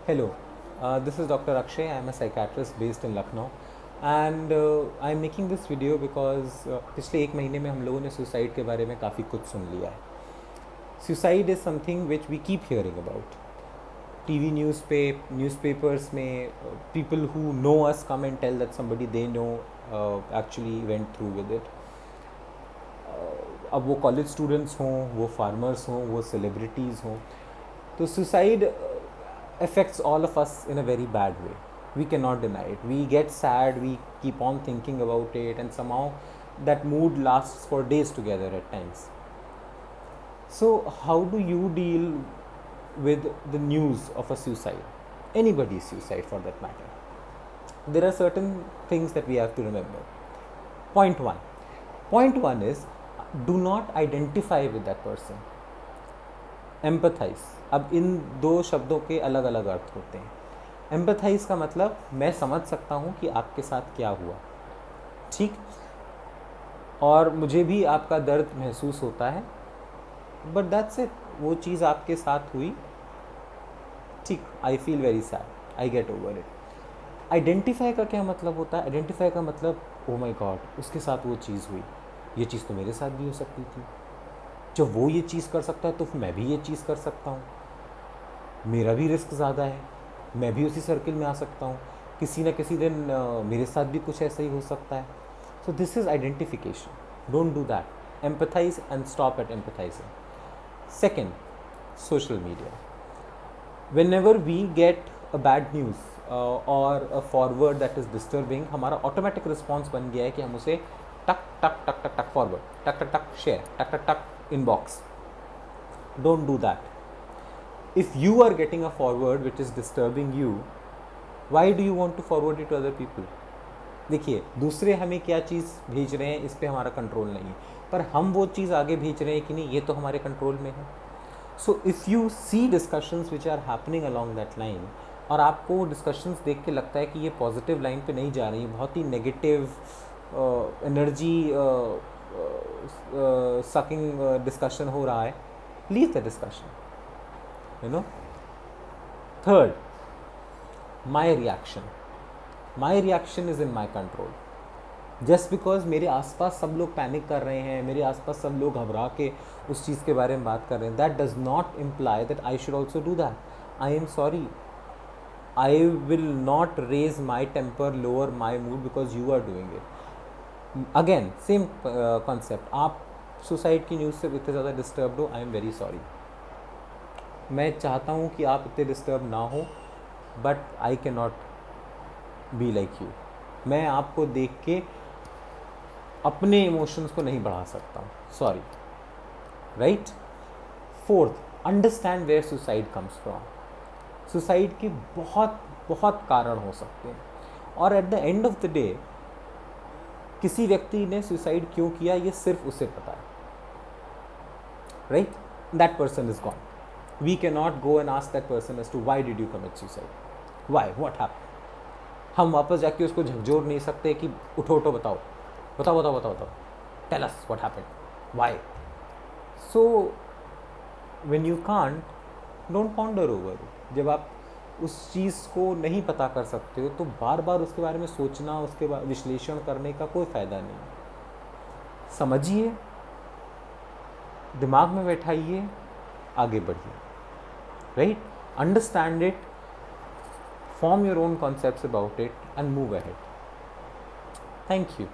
Hello, this is Dr. Akshay. I am a psychiatrist based in Lucknow and I am making this video because पिछले एक महीने में हम लोगों ने सुसाइड के बारे में काफ़ी कुछ सुन लिया है. Suicide is something which we keep hearing about. TV newspapers में people who know us come and tell that somebody they know actually went through with it. अब वो कॉलेज स्टूडेंट्स हों, वो फार्मर्स हों, वो सेलिब्रिटीज़ हों, तो suicide affects all of us in a very bad way. We cannot deny it. We get sad, we keep on thinking about it, and somehow that mood lasts for days together at times. So how do you deal with the news of a suicide? Anybody's suicide for that matter. There are certain things that we have to remember. Point one is, do not identify with that person. Empathise. अब इन दो शब्दों के अलग अलग अर्थ होते हैं. Empathise का मतलब मैं समझ सकता हूँ कि आपके साथ क्या हुआ, ठीक, और मुझे भी आपका दर्द महसूस होता है, बट दैट्स इट. वो चीज़ आपके साथ हुई, ठीक, I feel very sad, I get over it. Identify का क्या मतलब होता है? आइडेंटिफाई का मतलब, ओ माई गॉड, उसके साथ वो चीज़ हुई, ये चीज़ तो मेरे साथ भी हो सकती थी. जब वो ये चीज़ कर सकता है तो मैं भी ये चीज़ कर सकता हूँ. मेरा भी रिस्क ज़्यादा है, मैं भी उसी सर्किल में आ सकता हूँ, किसी न किसी दिन मेरे साथ भी कुछ ऐसा ही हो सकता है. So this is identification. Don't do that. Empathise and stop at empathising. Second, social media. Whenever we get a bad news or a forward that is disturbing, हमारा ऑटोमेटिक रिस्पॉन्स बन गया है कि हम उसे टक टक टक टक टक फॉरवर्ड, टक टक टक शेयर, टक टक टक inbox. Don't do that. If you are getting a forward which is disturbing you, why do you want to forward it to other people? देखिए, दूसरे हमें क्या चीज़ भेज रहे हैं इस पे हमारा कंट्रोल नहीं है, पर हम वो चीज़ आगे भेज रहे हैं कि नहीं, ये तो हमारे कंट्रोल में है. So if you see discussions which are happening along that line, और आपको डिस्कशंस देख के लगता है कि ये पॉजिटिव लाइन पे नहीं जा रही, बहुत ही नेगेटिव एनर्जी sucking discussion हो रहा है, leave the discussion. You know. Third, my reaction. My reaction is in my control. Just because मेरे आसपास सब लोग पैनिक कर रहे हैं, मेरे आसपास सब लोग घबरा के उस चीज़ के बारे में बात कर रहे हैं, that does not imply that I should also do that. I am sorry. I will not raise my temper, lower my mood because you are doing it. Again same concept. आप सुसाइड की news से इतने ज़्यादा disturb हो, I am very sorry. मैं चाहता हूँ कि आप इतने डिस्टर्ब ना हो, but I can not be like you. मैं आपको देख के अपने इमोशंस को नहीं बढ़ा सकता हूँ, sorry. Right. Fourth, understand where suicide comes from. Suicide के बहुत बहुत कारण हो सकते हैं, और at the end of the day किसी व्यक्ति ने सुसाइड क्यों किया ये सिर्फ उसे पता है. Right. That person is gone. We can not go and ask that person as to why did you commit suicide, why, what happened. हम वापस जाके उसको झकझोर नहीं सकते कि उठो उठो, बताओ बताओ बताओ बताओ बताओ, tell us what happened, why. So when you can't, don't ponder over. जब आप उस चीज़ को नहीं पता कर सकते हो तो बार बार उसके बारे में सोचना, उसके बाद विश्लेषण करने का कोई फ़ायदा नहीं. समझिए, दिमाग में बैठाइए, आगे बढ़िए. Right. Understand it, form your own concepts about it and move ahead. Thank you.